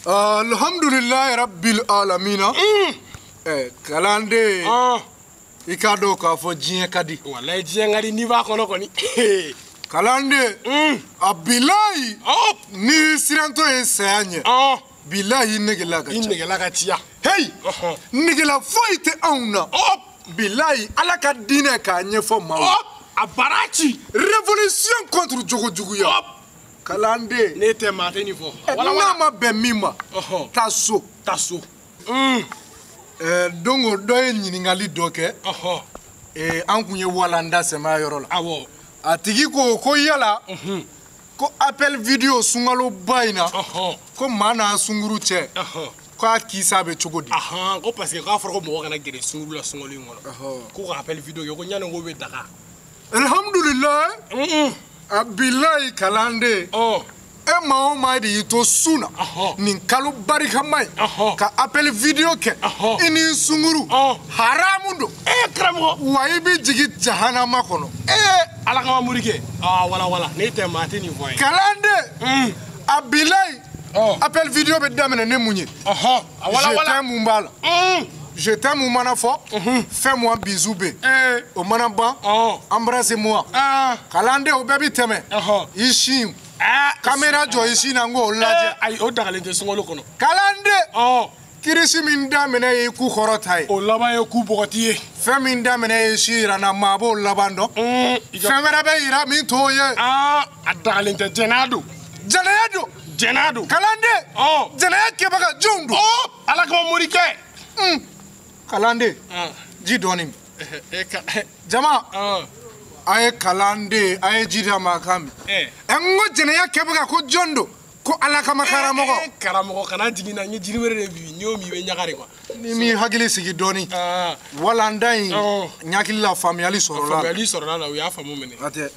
Alhamdulillah rabbil alamina. Kalande. Ikado ka fo jien kadi. Wallahi jien ngadi ni va kono koni. Kalande. Abilahi. Ni siranto e sanye. Bilahi negela ka. Negela ka tia. Hey. Negela foite auna. Bilahi ala ka dine ka nyefo ma. Abarachi. Révolution contre Jogojuguya. Kalande. Nete mateni fo. Wala ma be mima. Taso. Dongo doye nyiningali doke. Ankunye walanda sema yorola. Awo. Atigi ko yala. Ko appel video sungalo baina. Ko mana sunguru che. Ko akisa be chogodi. Ko parce que ka foro mo kana gere sunguru la sungolo ngolo. Ko appel video yo ko nyana ngo be daga. Alhamdulillah. Abilahi Kalande. Ma ma di to suna. Nin kalu barika mai. Ka appel video ke. Ini sunguru. Haramundo. Kramo. Wa ibi jigi jahanama kono. Ala ka murike. Wala. Ne te mate ni voye. Kalande. Abilahi. Appel video be damene ne munye. Wala. Mumbala. Je t'aime au manafo. Fais-moi un bisou bé. Au manaba. Embrassez-moi. Kalande au baby teme. Ici. Caméra jo ici nango laje. Ay o dagale de songolo kono. Kalande. Kirisi minda mene e ku khorotai. O laba e ku bogoti. Fe minda mene e shira na mabo labando. Fe mera be ira mi toye. Adagale de jenado. Kalande. Jenaya kebaga jundu. Ala ka murike. Kalande. Ji donim. Jama. Aye Kalande, aye jida makami. Engo jenaya kebaga ko jondo. Ko ala kama karamogo. Karamogo kana jigina nye jiriwere revi nyomi we nyakare kwa. Ni mi hagili sigi doni. Wala ndai nyakili la familiali sorola. Familiali sorola la uya famu mene. Ate.